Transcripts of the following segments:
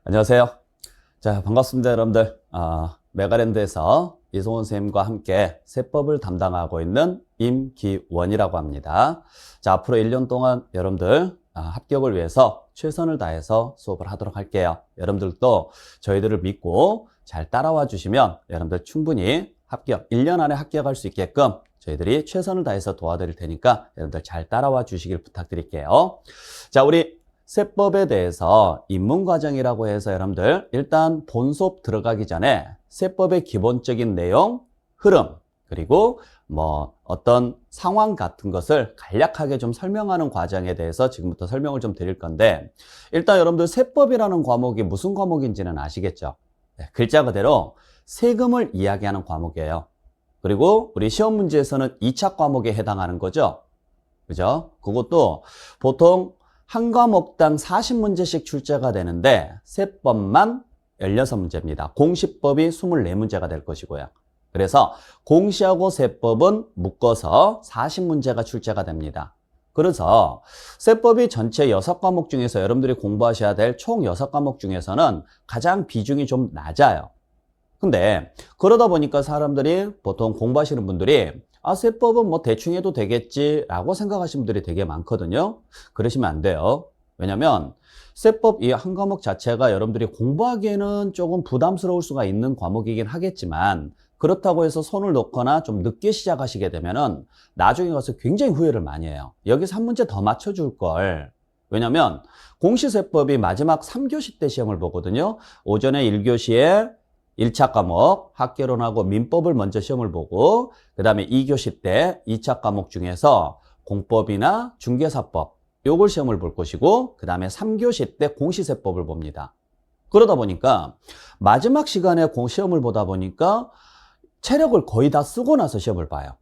안녕하세요. 자, 반갑습니다, 여러분들. 메가랜드에서 이성훈 선생님과 함께 세법을 담당하고 있는 임기원이라고 합니다. 자, 앞으로 1년 동안 여러분들 합격을 위해서 최선을 다해서 수업을 하도록 할게요. 여러분들도 저희들을 믿고 잘 따라와 주시면 여러분들 충분히 1년 안에 합격할 수 있게끔 저희들이 최선을 다해서 도와드릴 테니까 여러분들 잘 따라와 주시길 부탁드릴게요. 자, 우리 세법에 대해서 입문과정이라고 해서 여러분들 일단 본 수업 들어가기 전에 세법의 기본적인 내용, 흐름, 그리고 어떤 상황 같은 것을 간략하게 좀 설명하는 과정에 대해서 지금부터 설명을 좀 드릴 건데, 일단 여러분들 세법이라는 과목이 무슨 과목인지는 아시겠죠? 네, 글자 그대로 세금을 이야기하는 과목이에요. 그리고 우리 시험 문제에서는 2차 과목에 해당하는 거죠. 그죠? 그것도 보통 한 과목당 40문제씩 출제가 되는데 세법만 16문제입니다. 공시법이 24문제가 될 것이고요. 그래서 공시하고 세법은 묶어서 40문제가 출제가 됩니다. 그래서 세법이 전체 6과목 중에서 여러분들이 공부하셔야 될 총 6과목 중에서는 가장 비중이 좀 낮아요. 근데 그러다 보니까 사람들이 보통 공부하시는 분들이 세법은 대충 해도 되겠지 라고 생각하시는 분들이 되게 많거든요. 그러시면 안 돼요. 왜냐면 세법 이 한 과목 자체가 여러분들이 공부하기에는 조금 부담스러울 수가 있는 과목이긴 하겠지만, 그렇다고 해서 손을 놓거나 좀 늦게 시작하시게 되면은 나중에 가서 굉장히 후회를 많이 해요. 여기서 한 문제 더 맞춰줄 걸. 왜냐면 공시세법이 마지막 3교시 때 시험을 보거든요. 오전에 1교시에 1차 과목 학개론하고 민법을 먼저 시험을 보고, 그 다음에 2교시 때 2차 과목 중에서 공법이나 중개사법 요걸 시험을 볼 것이고, 그 다음에 3교시 때 공시세법을 봅니다. 그러다 보니까 마지막 시간에 시험을 보다 보니까 체력을 거의 다 쓰고 나서 시험을 봐요.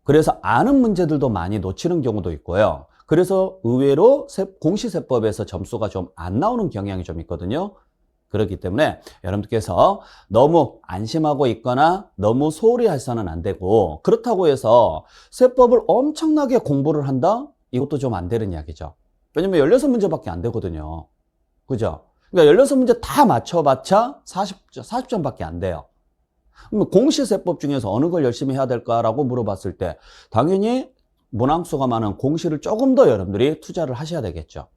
그래서 아는 문제들도 많이 놓치는 경우도 있고요. 그래서 의외로 공시세법에서 점수가 좀 안 나오는 경향이 좀 있거든요. 그렇기 때문에 여러분들께서 너무 안심하고 있거나 너무 소홀히 해서는 안 되고, 그렇다고 해서 세법을 엄청나게 공부를 한다? 이것도 좀 안 되는 이야기죠. 왜냐면 16문제밖에 안 되거든요. 그죠? 그러니까 16문제 다 맞춰봤자 40점밖에 안 돼요. 그럼 공시세법 중에서 어느 걸 열심히 해야 될까라고 물어봤을 때 당연히 문항수가 많은 공시를 조금 더 여러분들이 투자를 하셔야 되겠죠.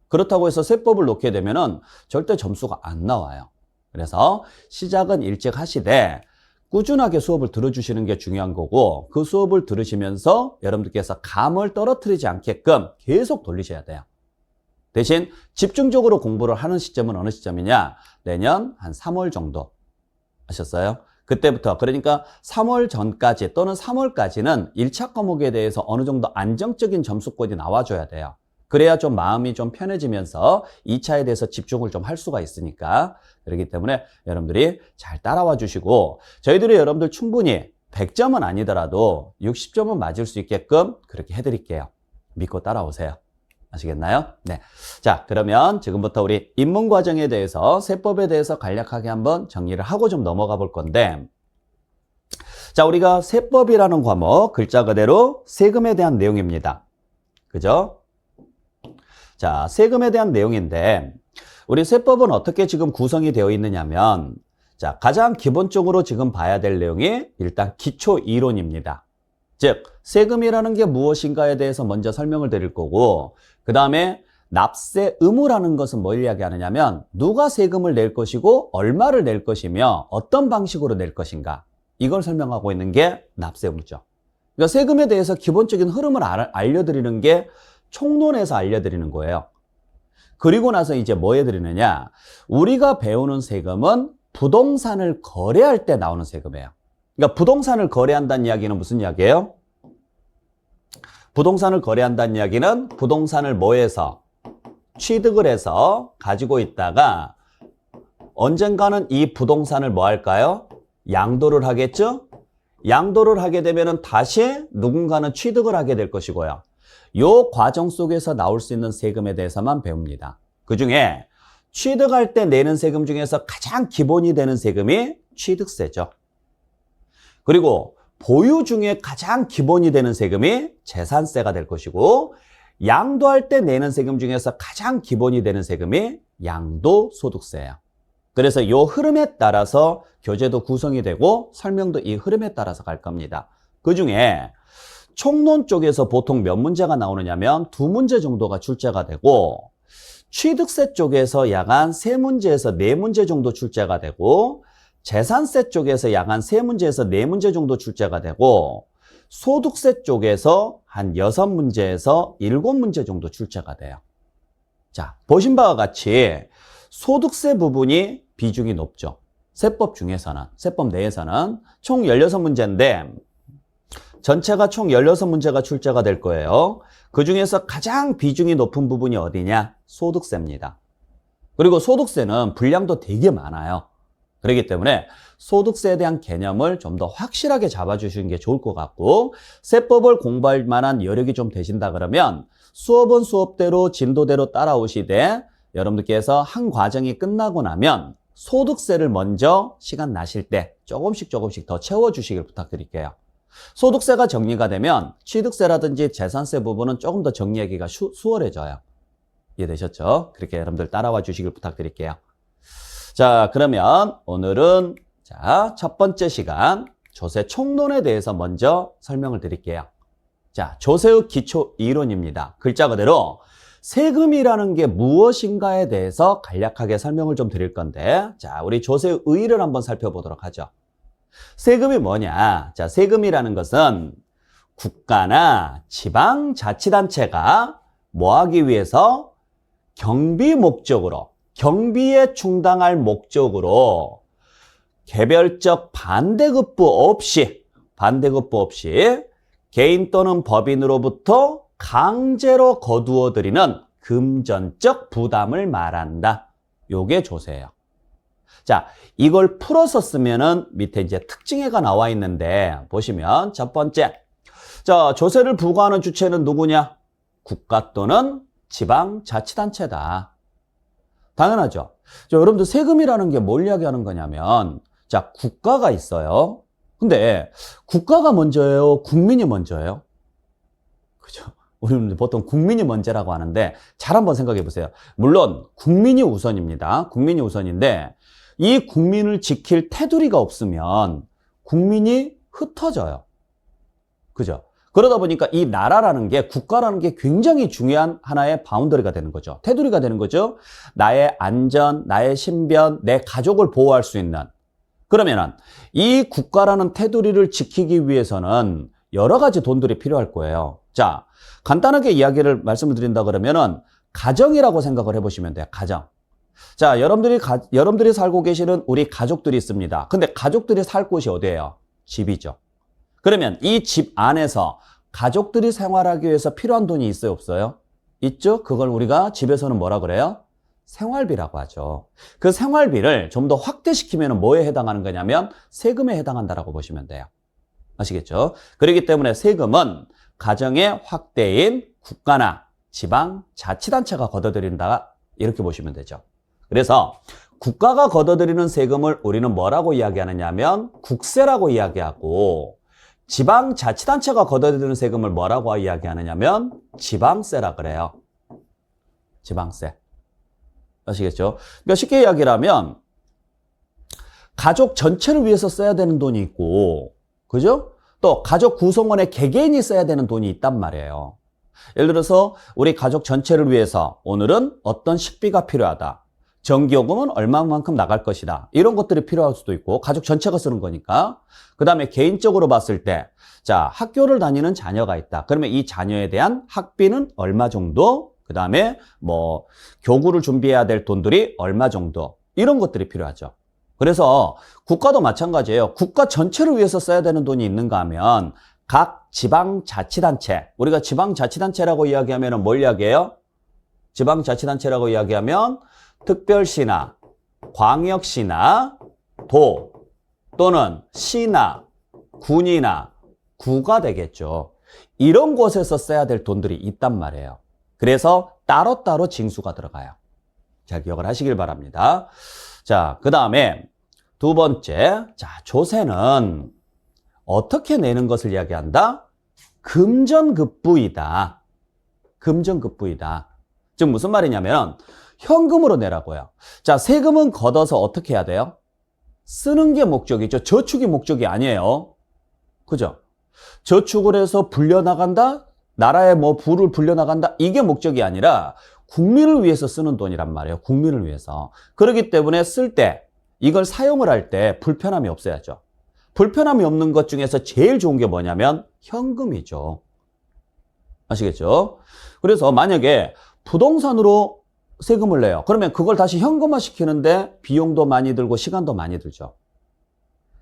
그렇다고 해서 세법을 놓게 되면은 절대 점수가 안 나와요. 그래서 시작은 일찍 하시되 꾸준하게 수업을 들어주시는 게 중요한 거고, 그 수업을 들으시면서 여러분들께서 감을 떨어뜨리지 않게끔 계속 돌리셔야 돼요. 대신 집중적으로 공부를 하는 시점은 어느 시점이냐? 내년 한 3월 정도. 아셨어요? 그때부터, 그러니까 3월 전까지 또는 3월까지는 1차 과목에 대해서 어느 정도 안정적인 점수권이 나와줘야 돼요. 그래야 좀 마음이 좀 편해지면서 2차에 대해서 집중을 좀 할 수가 있으니까. 그렇기 때문에 여러분들이 잘 따라와 주시고, 저희들이 여러분들 충분히 100점은 아니더라도 60점은 맞을 수 있게끔 그렇게 해드릴게요. 믿고 따라오세요. 아시겠나요? 네. 자, 그러면 지금부터 우리 입문 과정에 대해서 세법에 대해서 간략하게 한번 정리를 하고 좀 넘어가 볼 건데, 자, 우리가 세법이라는 과목 글자 그대로 세금에 대한 내용입니다. 그죠? 자, 세금에 대한 내용인데, 우리 세법은 어떻게 지금 구성이 되어 있느냐면, 자, 가장 기본적으로 지금 봐야 될 내용이 일단 기초 이론입니다. 즉, 세금이라는 게 무엇인가에 대해서 먼저 설명을 드릴 거고, 그 다음에 납세 의무라는 것은 뭘 이야기하느냐면 누가 세금을 낼 것이고 얼마를 낼 것이며 어떤 방식으로 낼 것인가, 이걸 설명하고 있는 게 납세 의무죠. 그러니까 세금에 대해서 기본적인 흐름을 알려드리는 게 총론에서 알려드리는 거예요. 그리고 나서 이제 뭐 해드리느냐, 우리가 배우는 세금은 부동산을 거래할 때 나오는 세금이에요. 그러니까 부동산을 거래한다는 이야기는 무슨 이야기예요? 부동산을 거래한다는 이야기는 부동산을 뭐해서 취득을 해서 가지고 있다가 언젠가는 이 부동산을 뭐 할까요? 양도를 하겠죠? 양도를 하게 되면은 다시 누군가는 취득을 하게 될 것이고요. 요 과정 속에서 나올 수 있는 세금에 대해서만 배웁니다. 그중에 취득할 때 내는 세금 중에서 가장 기본이 되는 세금이 취득세죠. 그리고 보유 중에 가장 기본이 되는 세금이 재산세가 될 것이고, 양도할 때 내는 세금 중에서 가장 기본이 되는 세금이 양도소득세예요. 그래서 이 흐름에 따라서 교재도 구성이 되고 설명도 이 흐름에 따라서 갈 겁니다. 그중에 총론 쪽에서 보통 몇 문제가 나오느냐면 2문제 정도가 출제가 되고, 취득세 쪽에서 약 한 3문제에서 4문제 정도 출제가 되고, 재산세 쪽에서 약 한 3문제에서 4문제 정도 출제가 되고, 소득세 쪽에서 한 6문제에서 7문제 정도 출제가 돼요. 자, 보신 바와 같이 소득세 부분이 비중이 높죠. 세법 중에서는, 세법 내에서는 총 16문제인데 전체가 총 16문제가 출제가 될 거예요. 그중에서 가장 비중이 높은 부분이 어디냐? 소득세입니다. 그리고 소득세는 분량도 되게 많아요. 그렇기 때문에 소득세에 대한 개념을 좀 더 확실하게 잡아주시는 게 좋을 것 같고, 세법을 공부할 만한 여력이 좀 되신다 그러면 수업은 수업대로 진도대로 따라오시되 여러분들께서 한 과정이 끝나고 나면 소득세를 먼저 시간 나실 때 조금씩 더 채워주시길 부탁드릴게요. 소득세가 정리가 되면 취득세라든지 재산세 부분은 조금 더 정리하기가 수월해져요. 이해되셨죠? 그렇게 여러분들 따라와 주시길 부탁드릴게요. 자, 그러면 오늘은 첫 번째 시간 조세 총론에 대해서 먼저 설명을 드릴게요. 자, 조세의 기초 이론입니다. 글자 그대로 세금이라는 게 무엇인가에 대해서 간략하게 설명을 좀 드릴 건데, 자, 우리 조세의 의의를 한번 살펴보도록 하죠. 세금이 뭐냐? 자, 세금이라는 것은 국가나 지방자치단체가 뭐 하기 위해서 경비 목적으로, 경비에 충당할 목적으로 개별적 반대급부 없이 개인 또는 법인으로부터 강제로 거두어 들이는 금전적 부담을 말한다. 요게 조세예요. 자, 이걸 풀어서 쓰면은 밑에 이제 특징해가 나와 있는데, 보시면 첫 번째, 자, 조세를 부과하는 주체는 누구냐? 국가 또는 지방자치단체다. 당연하죠. 자, 여러분들 세금이라는 게 뭘 이야기하는 거냐면, 자, 국가가 있어요. 근데 국가가 먼저예요? 국민이 먼저예요? 그죠? 우리는 보통 국민이 먼저라고 하는데 잘 한번 생각해 보세요. 물론 국민이 우선입니다. 국민이 우선인데 이 국민을 지킬 테두리가 없으면 국민이 흩어져요. 그죠? 그러다 보니까 이 나라라는 게, 국가라는 게 굉장히 중요한 하나의 바운더리가 되는 거죠. 테두리가 되는 거죠. 나의 안전, 나의 신변, 내 가족을 보호할 수 있는. 그러면은 이 국가라는 테두리를 지키기 위해서는 여러 가지 돈들이 필요할 거예요. 자, 간단하게 이야기를 말씀을 드린다 그러면은 가정이라고 생각을 해보시면 돼요. 가정. 자, 여러분들이 살고 계시는 우리 가족들이 있습니다. 근데 가족들이 살 곳이 어디예요? 집이죠. 그러면 이 집 안에서 가족들이 생활하기 위해서 필요한 돈이 있어요, 없어요? 있죠? 그걸 우리가 집에서는 뭐라 그래요? 생활비라고 하죠. 그 생활비를 좀 더 확대시키면 뭐에 해당하는 거냐면 세금에 해당한다라고 보시면 돼요. 아시겠죠? 그렇기 때문에 세금은 가정의 확대인 국가나 지방자치단체가 걷어들인다, 이렇게 보시면 되죠. 그래서 국가가 걷어들이는 세금을 우리는 뭐라고 이야기하느냐면 국세라고 이야기하고, 지방자치단체가 걷어들이는 세금을 뭐라고 이야기하느냐면 지방세라 그래요. 지방세. 아시겠죠? 그러니까 쉽게 이야기를 하면 가족 전체를 위해서 써야 되는 돈이 있고, 그죠? 또 가족 구성원의 개개인이 써야 되는 돈이 있단 말이에요. 예를 들어서 우리 가족 전체를 위해서 오늘은 어떤 식비가 필요하다. 전기요금은 얼마만큼 나갈 것이다. 이런 것들이 필요할 수도 있고, 가족 전체가 쓰는 거니까. 그 다음에 개인적으로 봤을 때, 자, 학교를 다니는 자녀가 있다. 그러면 이 자녀에 대한 학비는 얼마 정도? 그 다음에 뭐 교구를 준비해야 될 돈들이 얼마 정도? 이런 것들이 필요하죠. 그래서 국가도 마찬가지예요. 국가 전체를 위해서 써야 되는 돈이 있는가 하면 각 지방자치단체, 우리가 지방자치단체라고 이야기하면 뭘 이야기해요? 지방자치단체라고 이야기하면 특별시나 광역시나 도 또는 시나 군이나 구가 되겠죠. 이런 곳에서 써야 될 돈들이 있단 말이에요. 그래서 따로따로 징수가 들어가요. 자, 기억을 하시길 바랍니다. 자, 그 다음에 두 번째, 자, 조세는 어떻게 내는 것을 이야기한다? 금전급부이다. 금전급부이다. 즉 무슨 말이냐면 현금으로 내라고요. 자, 세금은 걷어서 어떻게 해야 돼요? 쓰는 게 목적이죠. 저축이 목적이 아니에요. 그죠? 저축을 해서 불려나간다? 나라의 뭐 부를 불려나간다? 이게 목적이 아니라 국민을 위해서 쓰는 돈이란 말이에요. 국민을 위해서. 그렇기 때문에 쓸 때, 이걸 사용을 할 때 불편함이 없어야죠. 불편함이 없는 것 중에서 제일 좋은 게 뭐냐면 현금이죠. 아시겠죠? 그래서 만약에 부동산으로 세금을 내요. 그러면 그걸 다시 현금화 시키는데 비용도 많이 들고 시간도 많이 들죠.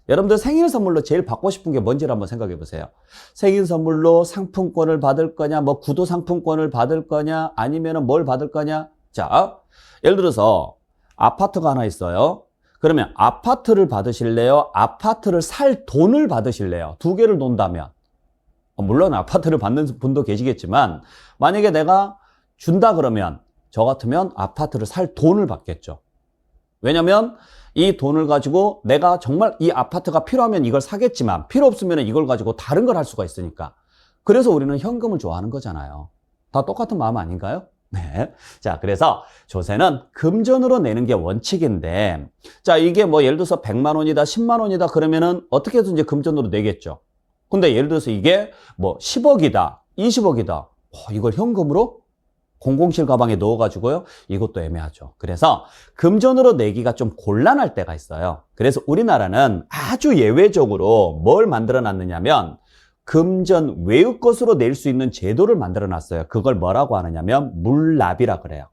여러분들 생일 선물로 제일 받고 싶은 게 뭔지를 한번 생각해 보세요. 생일 선물로 상품권을 받을 거냐, 뭐 구두 상품권을 받을 거냐, 아니면은 뭘 받을 거냐. 자, 예를 들어서 아파트가 하나 있어요. 그러면 아파트를 받으실래요? 아파트를 살 돈을 받으실래요? 두 개를 논다면. 물론 아파트를 받는 분도 계시겠지만 만약에 내가 준다 그러면 저 같으면 아파트를 살 돈을 받겠죠. 왜냐면 이 돈을 가지고 내가 정말 이 아파트가 필요하면 이걸 사겠지만 필요 없으면 이걸 가지고 다른 걸 할 수가 있으니까. 그래서 우리는 현금을 좋아하는 거잖아요. 다 똑같은 마음 아닌가요? 네. 자, 그래서 조세는 금전으로 내는 게 원칙인데, 자, 이게 뭐 예를 들어서 100만 원이다, 10만 원이다 그러면은 어떻게 해서 이제 금전으로 내겠죠. 근데 예를 들어서 이게 뭐 10억이다, 20억이다. 이걸 현금으로 007 가방에 넣어가지고요. 이것도 애매하죠. 그래서 금전으로 내기가 좀 곤란할 때가 있어요. 그래서 우리나라는 아주 예외적으로 뭘 만들어 놨느냐면 금전 외의 것으로 낼 수 있는 제도를 만들어 놨어요. 그걸 뭐라고 하느냐면 물납이라 그래요.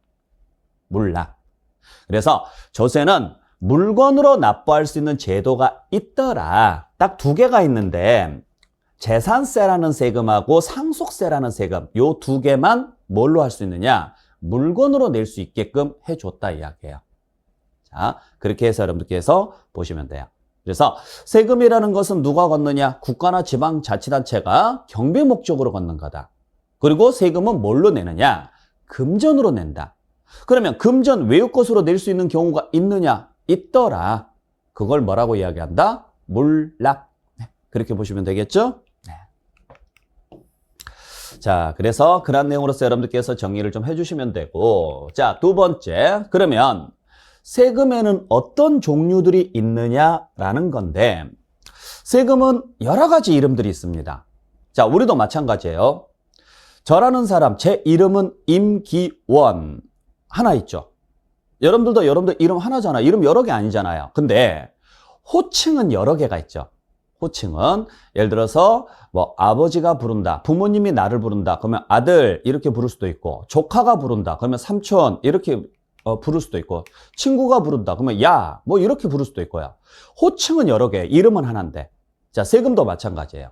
물납. 그래서 조세는 물건으로 납부할 수 있는 제도가 있더라. 딱 두 개가 있는데 재산세라는 세금하고 상속세라는 세금, 요 두 개만 뭘로 할 수 있느냐? 물건으로 낼 수 있게끔 해줬다 이야기예요. 자, 그렇게 해서 여러분들께서 보시면 돼요. 그래서 세금이라는 것은 누가 걷느냐? 국가나 지방자치단체가 경비 목적으로 걷는 거다. 그리고 세금은 뭘로 내느냐? 금전으로 낸다. 그러면 금전 외의 것으로 낼 수 있는 경우가 있느냐? 있더라. 그걸 뭐라고 이야기한다? 물납. 네, 그렇게 보시면 되겠죠? 자, 그래서 그런 내용으로서 여러분들께서 정리를 좀 해주시면 되고, 자, 두 번째, 그러면 세금에는 어떤 종류들이 있느냐라는 건데, 세금은 여러 가지 이름들이 있습니다. 자, 우리도 마찬가지예요. 저라는 사람, 제 이름은 임기원 하나 있죠. 여러분들도 여러분들 이름 하나잖아요. 이름 여러 개 아니잖아요. 근데 호칭은 여러 개가 있죠. 호칭은 예를 들어서 뭐 아버지가 부른다, 부모님이 나를 부른다 그러면 아들 이렇게 부를 수도 있고, 조카가 부른다 그러면 삼촌 이렇게 부를 수도 있고, 친구가 부른다 그러면 야 뭐 이렇게 부를 수도 있고요. 호칭은 여러 개, 이름은 하나인데, 자, 세금도 마찬가지예요.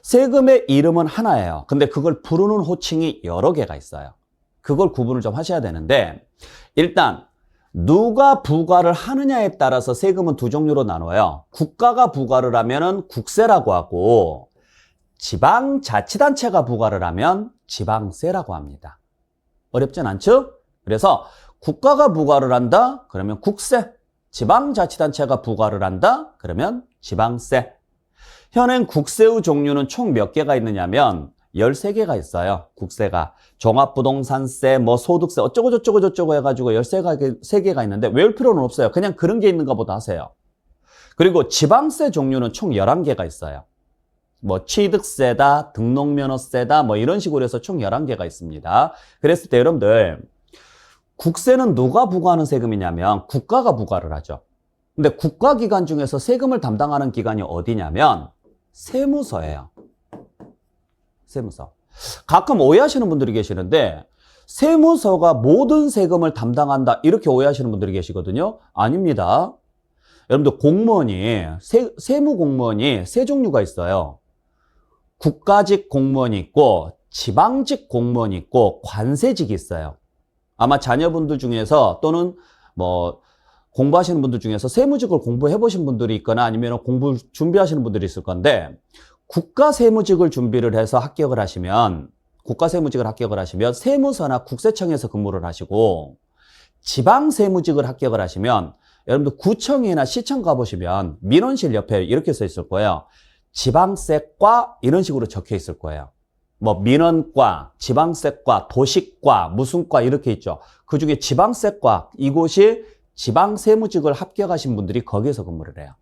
세금의 이름은 하나예요. 근데 그걸 부르는 호칭이 여러 개가 있어요. 그걸 구분을 좀 하셔야 되는데, 일단 누가 부과를 하느냐에 따라서 세금은 두 종류로 나눠요. 국가가 부과를 하면은 국세라고 하고, 지방자치단체가 부과를 하면 지방세라고 합니다. 어렵진 않죠? 그래서 국가가 부과를 한다? 그러면 국세. 지방자치단체가 부과를 한다? 그러면 지방세. 현행 국세의 종류는 총 몇 개가 있느냐면 13개가 있어요. 국세가. 종합부동산세, 뭐 소득세, 어쩌고 해가지고 13개가 있는데 외울 필요는 없어요. 그냥 그런 게 있는가 보다 하세요. 그리고 지방세 종류는 총 11개가 있어요. 뭐 취득세다, 등록면허세다, 뭐 이런 식으로 해서 총 11개가 있습니다. 그랬을 때 여러분들, 국세는 누가 부과하는 세금이냐면 국가가 부과를 하죠. 근데 국가기관 중에서 세금을 담당하는 기관이 어디냐면 세무서예요. 세무서. 가끔 오해하시는 분들이 계시는데 세무서가 모든 세금을 담당한다 이렇게 오해하시는 분들이 계시거든요. 아닙니다. 여러분들 공무원이 세무 공무원이 세 종류가 있어요. 국가직 공무원이 있고 지방직 공무원이 있고 관세직이 있어요. 아마 자녀분들 중에서 또는 뭐 공부하시는 분들 중에서 세무직을 공부해 보신 분들이 있거나 아니면 공부 준비하시는 분들이 있을 건데, 국가세무직을 준비를 해서 합격을 하시면, 국가세무직을 합격을 하시면 세무서나 국세청에서 근무를 하시고, 지방세무직을 합격을 하시면 여러분들 구청이나 시청 가보시면 민원실 옆에 이렇게 써 있을 거예요. 지방세과 이런 식으로 적혀 있을 거예요. 뭐 민원과, 지방세과, 도시과, 무슨과 이렇게 있죠. 그중에 지방세과, 이곳이 지방세무직을 합격하신 분들이 거기에서 근무를 해요.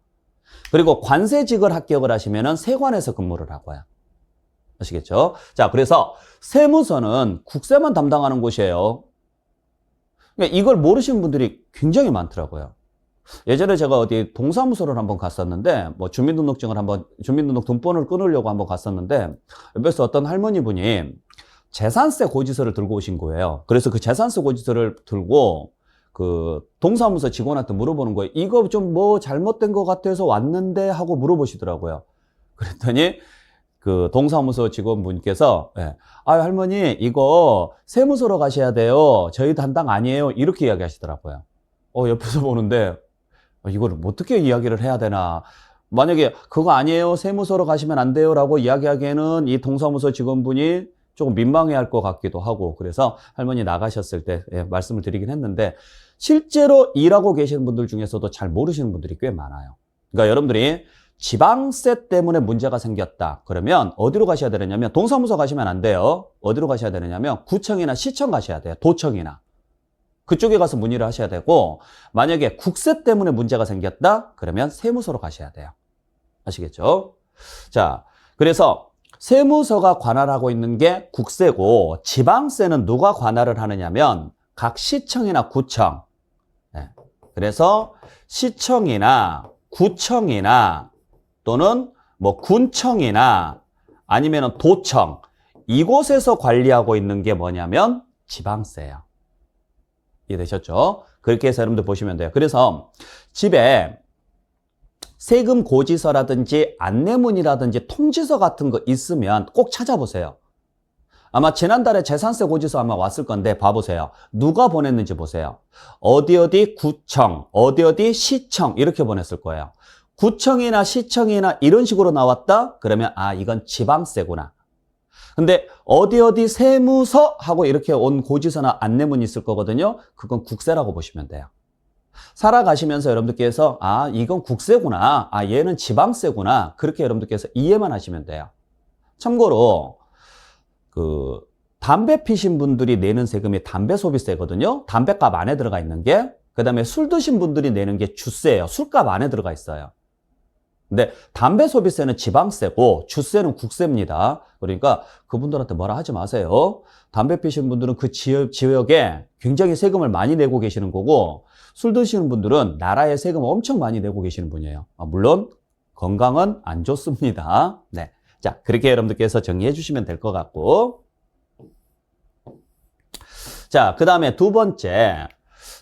그리고 관세직을 합격을 하시면은 세관에서 근무를 하고요. 아시겠죠? 자, 그래서 세무서는 국세만 담당하는 곳이에요. 그러니까 이걸 모르시는 분들이 굉장히 많더라고요. 예전에 제가 어디 동사무소를 한번 갔었는데, 뭐 주민등록 등본을 끊으려고 한번 갔었는데, 옆에서 어떤 할머니 분이 재산세 고지서를 들고 오신 거예요. 그래서 그 재산세 고지서를 들고 그 동사무소 직원한테 물어보는 거예요. 이거 좀 뭐 잘못된 것 같아서 왔는데 하고 물어보시더라고요. 그랬더니 그 동사무소 직원분께서, 예, 아, 할머니, 이거 세무서로 가셔야 돼요. 저희 담당 아니에요. 이렇게 이야기하시더라고요. 옆에서 보는데, 이거를 어떻게 이야기를 해야 되나. 만약에 그거 아니에요. 세무서로 가시면 안 돼요. 라고 이야기하기에는 이 동사무소 직원분이 조금 민망해 할 것 같기도 하고, 그래서 할머니 나가셨을 때 말씀을 드리긴 했는데, 실제로 일하고 계시는 분들 중에서도 잘 모르시는 분들이 꽤 많아요. 그러니까 여러분들이 지방세 때문에 문제가 생겼다. 그러면 어디로 가셔야 되느냐면, 동사무소 가시면 안 돼요. 어디로 가셔야 되느냐면 구청이나 시청 가셔야 돼요. 도청이나. 그쪽에 가서 문의를 하셔야 되고, 만약에 국세 때문에 문제가 생겼다? 그러면 세무서로 가셔야 돼요. 아시겠죠? 자, 그래서 세무서가 관할하고 있는 게 국세고, 지방세는 누가 관할을 하느냐면 각 시청이나 구청. 네. 그래서 시청이나 구청이나 또는 뭐 군청이나 아니면 도청, 이곳에서 관리하고 있는 게 뭐냐면 지방세예요. 이해되셨죠? 그렇게 해서 여러분들 보시면 돼요. 그래서 집에 세금 고지서라든지 안내문이라든지 통지서 같은 거 있으면 꼭 찾아보세요. 아마 지난달에 재산세 고지서 아마 왔을 건데 봐보세요. 누가 보냈는지 보세요. 어디 구청, 어디 시청 이렇게 보냈을 거예요. 구청이나 시청이나 이런 식으로 나왔다? 그러면 아, 이건 지방세구나. 근데 어디 세무서 하고 이렇게 온 고지서나 안내문이 있을 거거든요. 그건 국세라고 보시면 돼요. 살아가시면서 여러분들께서 아, 이건 국세구나. 아, 얘는 지방세구나. 그렇게 여러분들께서 이해만 하시면 돼요. 참고로 그 담배 피신 분들이 내는 세금이 담배 소비세거든요. 담배값 안에 들어가 있는 게. 그다음에 술 드신 분들이 내는 게 주세예요. 술값 안에 들어가 있어요. 근데 담배 소비세는 지방세고 주세는 국세입니다. 그러니까 그분들한테 뭐라 하지 마세요. 담배 피시는 분들은 그 지역에 굉장히 세금을 많이 내고 계시는 거고, 술 드시는 분들은 나라에 세금 엄청 많이 내고 계시는 분이에요. 물론 건강은 안 좋습니다. 네, 자, 그렇게 여러분들께서 정리해 주시면 될 것 같고, 자, 그 다음에 두 번째,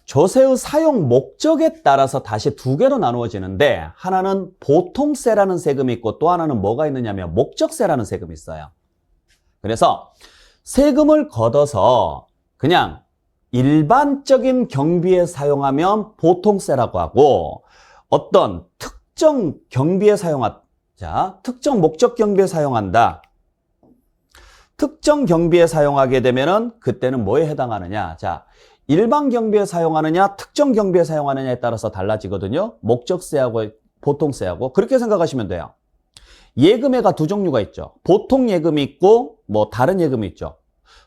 조세의 사용 목적에 따라서 다시 두 개로 나누어지는데, 하나는 보통세라는 세금이 있고 또 하나는 뭐가 있느냐면 목적세라는 세금이 있어요. 그래서 세금을 걷어서 그냥 일반적인 경비에 사용하면 보통세라고 하고, 어떤 특정 경비에 특정 목적 경비에 사용한다. 특정 경비에 사용하게 되면은 그때는 뭐에 해당하느냐? 자, 일반 경비에 사용하느냐, 특정 경비에 사용하느냐에 따라서 달라지거든요. 목적세하고 보통세하고. 그렇게 생각하시면 돼요. 예금에가 두 종류가 있죠. 보통 예금이 있고 뭐 다른 예금이 있죠.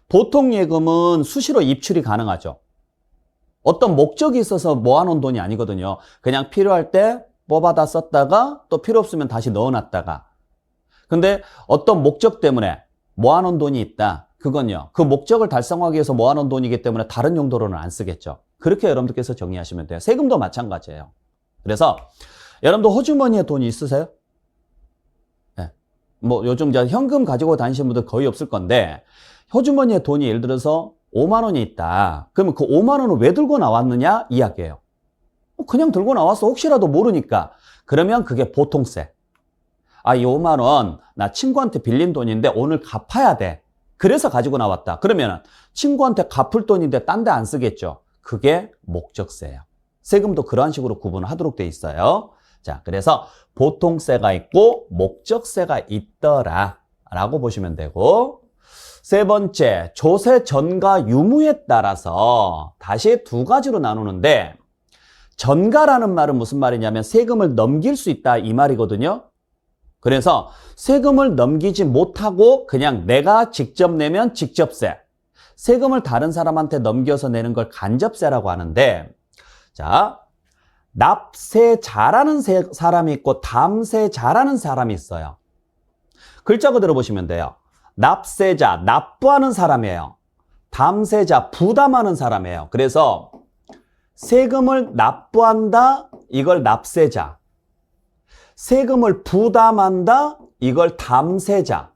보통 예금은 수시로 입출이 가능하죠. 어떤 목적이 있어서 모아놓은 돈이 아니거든요. 그냥 필요할 때 뽑아다 썼다가 또 필요 없으면 다시 넣어놨다가. 근데 어떤 목적 때문에 모아놓은 돈이 있다. 그건요, 그 목적을 달성하기 위해서 모아놓은 돈이기 때문에 다른 용도로는 안 쓰겠죠. 그렇게 여러분들께서 정리하시면 돼요. 세금도 마찬가지예요. 그래서 여러분도 호주머니에 돈이 있으세요? 네. 뭐 요즘 이제 현금 가지고 다니시는 분들 거의 없을 건데, 호주머니에 돈이 예를 들어서 5만 원이 있다. 그러면 그 5만 원을 왜 들고 나왔느냐 이야기예요. 그냥 들고 나왔어. 혹시라도 모르니까. 그러면 그게 보통세. 아, 이 5만 원 나 친구한테 빌린 돈인데 오늘 갚아야 돼. 그래서 가지고 나왔다. 그러면 친구한테 갚을 돈인데 딴 데 안 쓰겠죠. 그게 목적세예요. 세금도 그러한 식으로 구분을 하도록 돼 있어요. 자, 그래서 보통세가 있고 목적세가 있더라 라고 보시면 되고, 세 번째, 조세 전가 유무에 따라서 다시 두 가지로 나누는데, 전가라는 말은 무슨 말이냐면 세금을 넘길 수 있다 이 말이거든요. 그래서 세금을 넘기지 못하고 그냥 내가 직접 내면 직접세, 세금을 다른 사람한테 넘겨서 내는 걸 간접세라고 하는데, 자, 납세자라는 사람이 있고 담세자라는 사람이 있어요. 글자 그대로 보시면 돼요. 납세자, 납부하는 사람이에요. 담세자, 부담하는 사람이에요. 그래서 세금을 납부한다, 이걸 납세자. 세금을 부담한다, 이걸 담세자.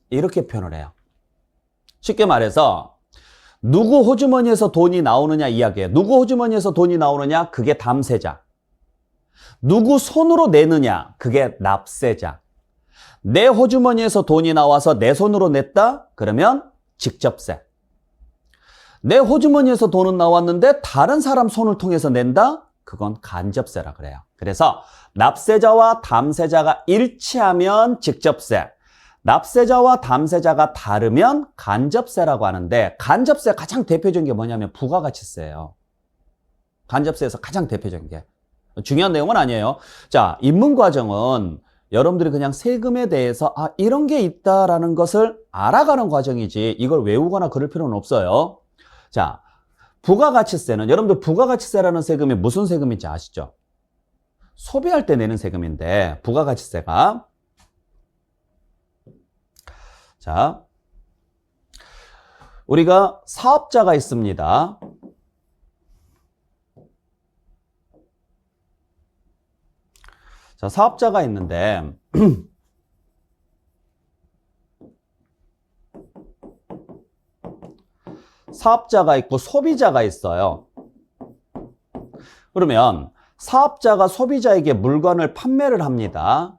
이렇게 표현을 해요. 쉽게 말해서 누구 호주머니에서 돈이 나오느냐 이야기예요. 누구 호주머니에서 돈이 나오느냐, 그게 담세자. 누구 손으로 내느냐, 그게 납세자. 내 호주머니에서 돈이 나와서 내 손으로 냈다? 그러면 직접세. 내 호주머니에서 돈은 나왔는데 다른 사람 손을 통해서 낸다? 그건 간접세라 그래요. 그래서 납세자와 담세자가 일치하면 직접세, 납세자와 담세자가 다르면 간접세라고 하는데, 간접세 가장 대표적인 게 뭐냐면 부가가치세예요. 간접세에서 가장 대표적인 게. 중요한 내용은 아니에요. 자, 입문과정은 여러분들이 그냥 세금에 대해서 이런 게 있다라는 것을 알아가는 과정이지 이걸 외우거나 그럴 필요는 없어요. 자, 부가가치세는 여러분들 부가가치세라는 세금이 무슨 세금인지 아시죠? 소비할 때 내는 세금인데, 부가가치세가, 자, 우리가 사업자가 있습니다. 자, 사업자가 있는데 사업자가 있고 소비자가 있어요. 그러면 사업자가 소비자에게 물건을 판매를 합니다.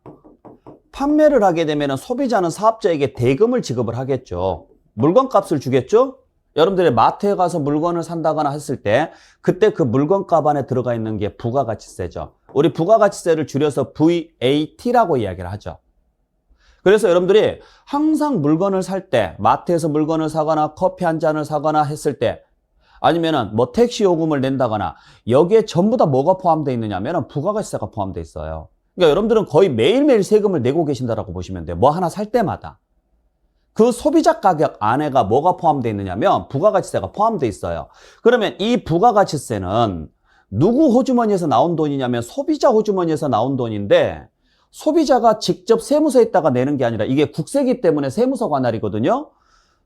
판매를 하게 되면 소비자는 사업자에게 대금을 지급을 하겠죠. 물건값을 주겠죠? 여러분들이 마트에 가서 물건을 산다거나 했을 때 그때 그 물건값 안에 들어가 있는 게 부가가치세죠. 우리 부가가치세를 줄여서 VAT라고 이야기를 하죠. 그래서 여러분들이 항상 물건을 살 때, 마트에서 물건을 사거나 커피 한 잔을 사거나 했을 때, 아니면은 뭐 택시 요금을 낸다거나, 여기에 전부 다 뭐가 포함되어 있느냐면 부가가치세가 포함되어 있어요. 그러니까 여러분들은 거의 매일매일 세금을 내고 계신다라고 보시면 돼요. 뭐 하나 살 때마다. 그 소비자 가격 안에가 뭐가 포함되어 있느냐면 부가가치세가 포함되어 있어요. 그러면 이 부가가치세는 누구 호주머니에서 나온 돈이냐면 소비자 호주머니에서 나온 돈인데, 소비자가 직접 세무서에다가 내는 게 아니라, 이게 국세기 때문에 세무서 관할이거든요.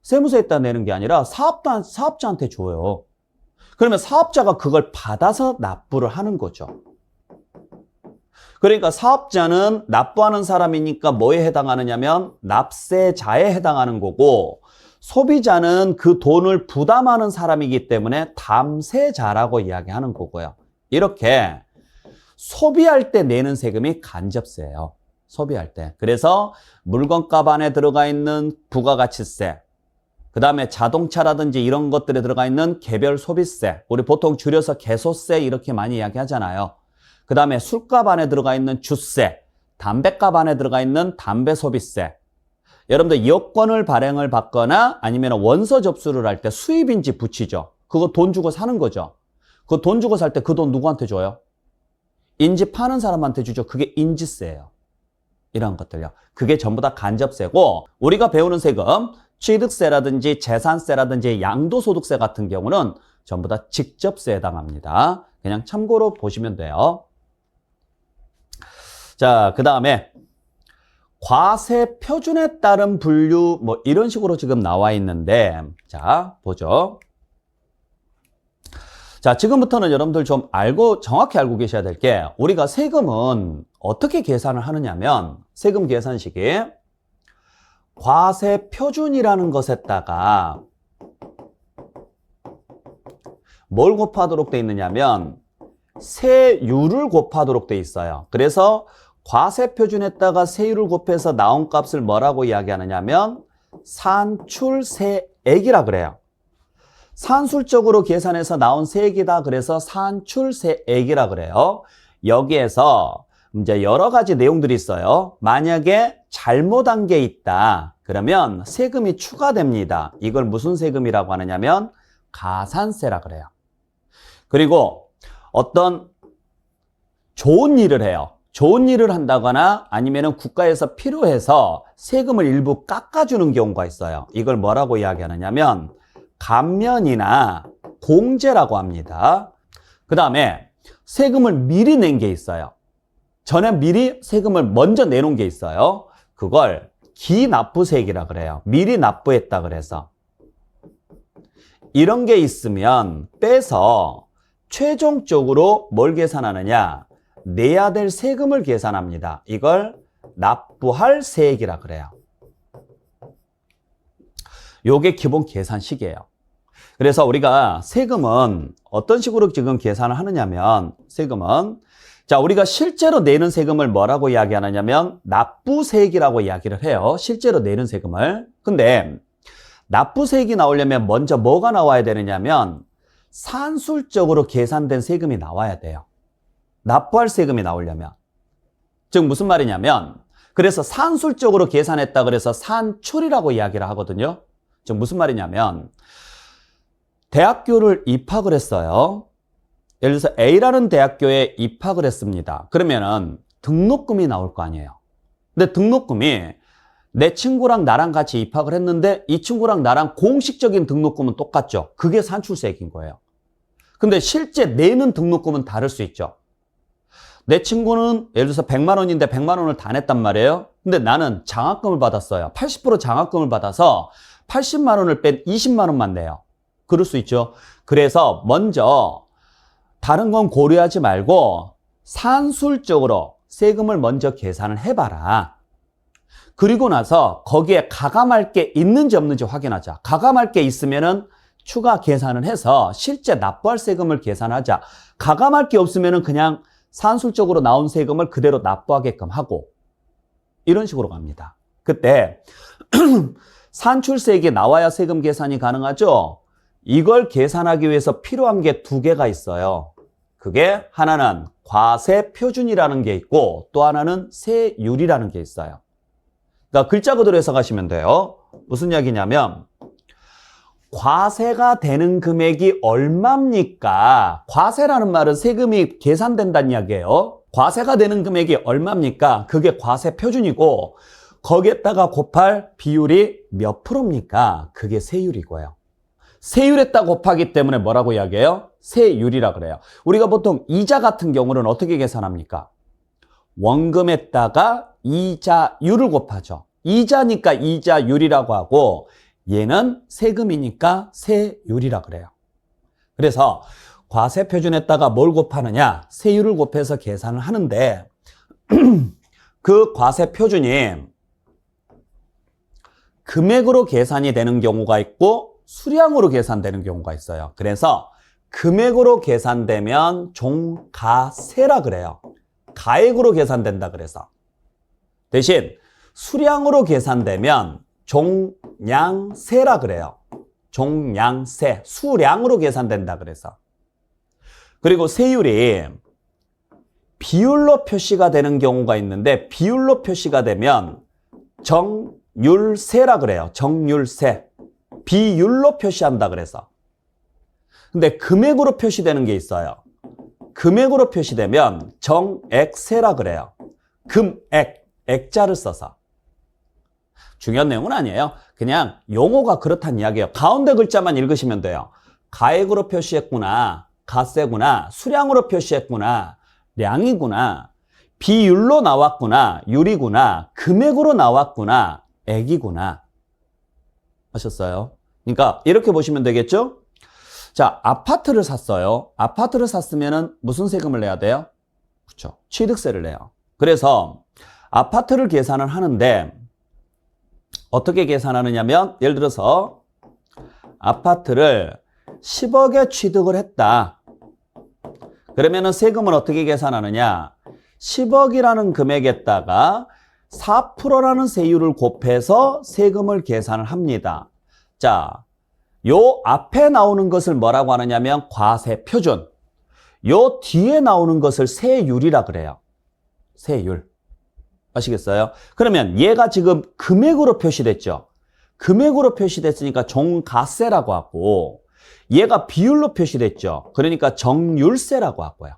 세무서에다 내는 게 아니라 사업자한테 줘요. 그러면 사업자가 그걸 받아서 납부를 하는 거죠. 그러니까 사업자는 납부하는 사람이니까 뭐에 해당하느냐면 납세자에 해당하는 거고, 소비자는 그 돈을 부담하는 사람이기 때문에 담세자라고 이야기하는 거고요. 이렇게 소비할 때 내는 세금이 간접세예요. 소비할 때. 그래서 물건값 안에 들어가 있는 부가가치세, 그 다음에 자동차라든지 이런 것들에 들어가 있는 개별 소비세, 우리 보통 줄여서 개소세 이렇게 많이 이야기하잖아요. 그 다음에 술값 안에 들어가 있는 주세, 담배값 안에 들어가 있는 담배소비세. 여러분들 여권을 발행을 받거나 아니면 원서 접수를 할 때 수입인지 붙이죠. 그거 돈 주고 사는 거죠. 그 돈 주고 살 때 그 돈 누구한테 줘요? 인지 파는 사람한테 주죠. 그게 인지세예요. 이런 것들요. 그게 전부 다 간접세고, 우리가 배우는 세금, 취득세라든지 재산세라든지 양도소득세 같은 경우는 전부 다 직접세에 해당합니다. 그냥 참고로 보시면 돼요. 자, 그 다음에 과세 표준에 따른 분류, 뭐 이런 식으로 지금 나와 있는데, 자, 보죠. 자, 지금부터는 여러분들 좀 정확히 알고 계셔야 될 게, 우리가 세금은 어떻게 계산을 하느냐면, 세금 계산식이 과세 표준이라는 것에다가 뭘 곱하도록 돼 있느냐면 세율을 곱하도록 돼 있어요. 그래서 과세 표준에다가 세율을 곱해서 나온 값을 뭐라고 이야기하느냐면 산출세액이라 그래요. 산술적으로 계산해서 나온 세액이다. 그래서 산출세액이라 그래요. 여기에서 이제 여러 가지 내용들이 있어요. 만약에 잘못한 게 있다. 그러면 세금이 추가됩니다. 이걸 무슨 세금이라고 하느냐면 가산세라 그래요. 그리고 어떤 좋은 일을 해요. 좋은 일을 한다거나 아니면은 국가에서 필요해서 세금을 일부 깎아주는 경우가 있어요. 이걸 뭐라고 이야기하느냐면 감면이나 공제라고 합니다. 그 다음에 세금을 미리 낸 게 있어요. 전에 미리 세금을 먼저 내놓은 게 있어요. 그걸 기납부세액이라 그래요. 미리 납부했다 그래서. 이런 게 있으면 빼서 최종적으로 뭘 계산하느냐? 내야 될 세금을 계산합니다. 이걸 납부할 세액이라 그래요. 요게 기본 계산식이에요. 그래서 우리가 세금은 어떤 식으로 지금 계산을 하느냐면 세금은 자, 우리가 실제로 내는 세금을 뭐라고 이야기하느냐면 납부세액이라고 이야기를 해요. 실제로 내는 세금을. 근데 납부세액이 나오려면 먼저 뭐가 나와야 되느냐면 산술적으로 계산된 세금이 나와야 돼요. 납부할 세금이 나오려면. 즉 무슨 말이냐면 그래서 산술적으로 계산했다 그래서 산출이라고 이야기를 하거든요. 즉 무슨 말이냐면 대학교를 입학을 했어요. 예를 들어서 A라는 대학교에 입학을 했습니다. 그러면은 등록금이 나올 거 아니에요. 근데 등록금이 내 친구랑 나랑 같이 입학을 했는데 이 친구랑 나랑 공식적인 등록금은 똑같죠. 그게 산출세액인 거예요. 근데 실제 내는 등록금은 다를 수 있죠. 내 친구는 예를 들어서 100만 원인데 100만 원을 다 냈단 말이에요. 근데 나는 장학금을 받았어요. 80% 장학금을 받아서 80만 원을 뺀 20만 원만 내요. 그럴 수 있죠. 그래서 먼저 다른 건 고려하지 말고 산술적으로 세금을 먼저 계산을 해봐라. 그리고 나서 거기에 가감할 게 있는지 없는지 확인하자. 가감할 게 있으면은 추가 계산을 해서 실제 납부할 세금을 계산하자. 가감할 게 없으면은 그냥 산술적으로 나온 세금을 그대로 납부하게끔 하고 이런 식으로 갑니다. 그때 산출세액이 나와야 세금 계산이 가능하죠. 이걸 계산하기 위해서 필요한 게 두 개가 있어요. 그게 하나는 과세표준이라는 게 있고 또 하나는 세율이라는 게 있어요. 그러니까 글자 그대로 해석하시면 돼요. 무슨 이야기냐면 과세가 되는 금액이 얼마입니까? 과세라는 말은 세금이 계산된다는 이야기예요. 과세가 되는 금액이 얼마입니까? 그게 과세표준이고 거기에다가 곱할 비율이 몇 프로입니까? 그게 세율이고요. 세율에다 곱하기 때문에 뭐라고 이야기해요? 세율이라 그래요. 우리가 보통 이자 같은 경우는 어떻게 계산합니까? 원금에다가 이자율을 곱하죠. 이자니까 이자율이라고 하고 얘는 세금이니까 세율이라 그래요. 그래서 과세표준에다가 뭘 곱하느냐? 세율을 곱해서 계산을 하는데 그 과세표준이 금액으로 계산이 되는 경우가 있고 수량으로 계산되는 경우가 있어요. 그래서 금액으로 계산되면 종가세라 그래요. 가액으로 계산된다 그래서. 대신 수량으로 계산되면 종량세라 그래요. 종량세, 수량으로 계산된다 그래서. 그리고 세율이 비율로 표시가 되는 경우가 있는데 비율로 표시가 되면 정율세라 그래요. 정율세. 비율로 표시한다 그래서. 근데 금액으로 표시되는 게 있어요. 금액으로 표시되면 정액세라 그래요. 금액, 액자를 써서. 중요한 내용은 아니에요. 그냥 용어가 그렇다는 이야기예요. 가운데 글자만 읽으시면 돼요. 가액으로 표시했구나, 가세구나, 수량으로 표시했구나, 량이구나, 비율로 나왔구나, 율이구나, 금액으로 나왔구나, 액이구나. 아셨어요? 그러니까 이렇게 보시면 되겠죠? 자, 아파트를 샀어요. 아파트를 샀으면은 무슨 세금을 내야 돼요? 그렇죠. 취득세를 내요. 그래서 아파트를 계산을 하는데 어떻게 계산하느냐면 예를 들어서 아파트를 10억에 취득을 했다. 그러면은 세금을 어떻게 계산하느냐? 10억이라는 금액에다가 4%라는 세율을 곱해서 세금을 계산을 합니다. 자, 요 앞에 나오는 것을 뭐라고 하느냐면 과세표준. 요 뒤에 나오는 것을 세율이라 그래요. 세율. 아시겠어요? 그러면 얘가 지금 금액으로 표시됐죠. 금액으로 표시됐으니까 종가세라고 하고 얘가 비율로 표시됐죠. 그러니까 정율세라고 하고요.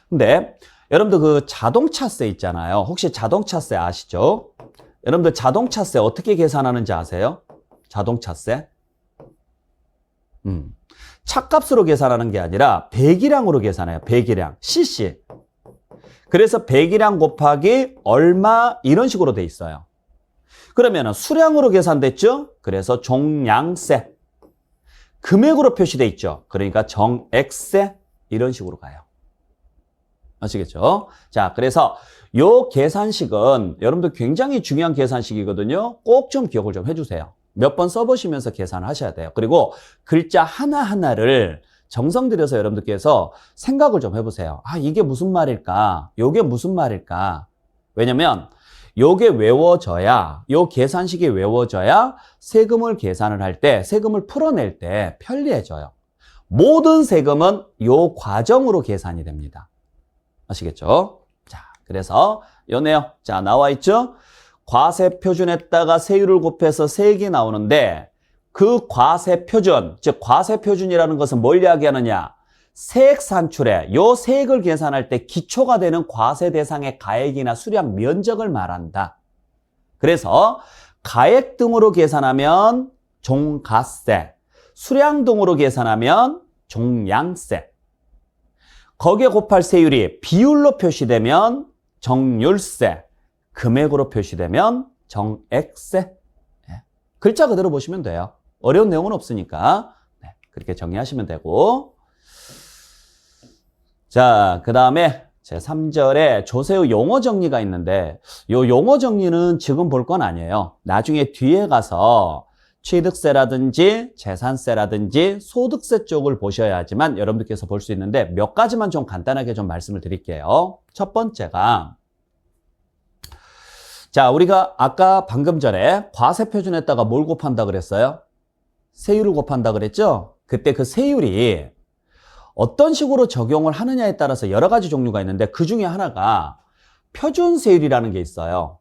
근데 여러분들 그 자동차세 있잖아요. 혹시 자동차세 아시죠? 여러분들 자동차세 어떻게 계산하는지 아세요? 자동차세? 차값으로 계산하는 게 아니라 배기량으로 계산해요. 배기량. cc. 그래서 배기량 곱하기 얼마 이런 식으로 돼 있어요. 그러면은 수량으로 계산됐죠? 그래서 종량세. 금액으로 표시돼 있죠. 그러니까 정액세 이런 식으로 가요. 아시겠죠? 자, 그래서 요 계산식은 여러분들 굉장히 중요한 계산식이거든요. 꼭 좀 기억을 좀 해주세요. 몇 번 써보시면서 계산을 하셔야 돼요. 그리고 글자 하나하나를 정성 들여서 여러분들께서 생각을 좀 해보세요. 아, 이게 무슨 말일까? 요게 무슨 말일까? 왜냐면 요게 외워져야, 요 계산식이 외워져야 세금을 계산을 할 때, 세금을 풀어낼 때 편리해져요. 모든 세금은 요 과정으로 계산이 됩니다. 아시겠죠? 자, 그래서 요 내용, 자, 나와 있죠? 과세 표준에다가 세율을 곱해서 세액이 나오는데 그 과세 표준, 즉 과세 표준이라는 것은 뭘 이야기하느냐? 세액 산출에 요 세액을 계산할 때 기초가 되는 과세 대상의 가액이나 수량 면적을 말한다. 그래서 가액 등으로 계산하면 종가세, 수량 등으로 계산하면 종량세. 거기에 곱할 세율이 비율로 표시되면 정률세, 금액으로 표시되면 정액세. 네. 글자 그대로 보시면 돼요. 어려운 내용은 없으니까 네, 그렇게 정리하시면 되고. 자, 그 다음에 제3절에 조세의 용어 정리가 있는데 요 용어 정리는 지금 볼 건 아니에요. 나중에 뒤에 가서 취득세라든지 재산세라든지 소득세 쪽을 보셔야 하지만 여러분들께서 볼 수 있는데 몇 가지만 좀 간단하게 좀 말씀을 드릴게요. 첫 번째가 자, 우리가 아까 방금 전에 과세 표준에다가 뭘 곱한다 그랬어요? 세율을 곱한다 그랬죠? 그때 그 세율이 어떤 식으로 적용을 하느냐에 따라서 여러 가지 종류가 있는데 그 중에 하나가 표준세율이라는 게 있어요.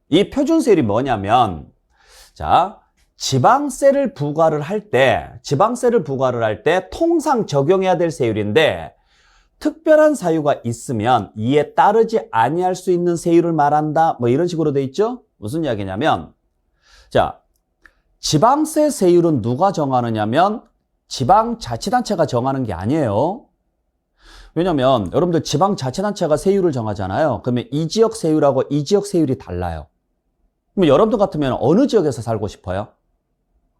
이 표준세율이 뭐냐면 자, 지방세를 부과를 할 때 통상 적용해야 될 세율인데 특별한 사유가 있으면 이에 따르지 아니할 수 있는 세율을 말한다. 뭐 이런 식으로 돼 있죠? 무슨 이야기냐면 자, 지방세 세율은 누가 정하느냐면 지방자치단체가 정하는 게 아니에요. 왜냐면 여러분들 지방자치단체가 세율을 정하잖아요. 그러면 이 지역 세율하고 이 지역 세율이 달라요. 그럼 여러분들 같으면 어느 지역에서 살고 싶어요?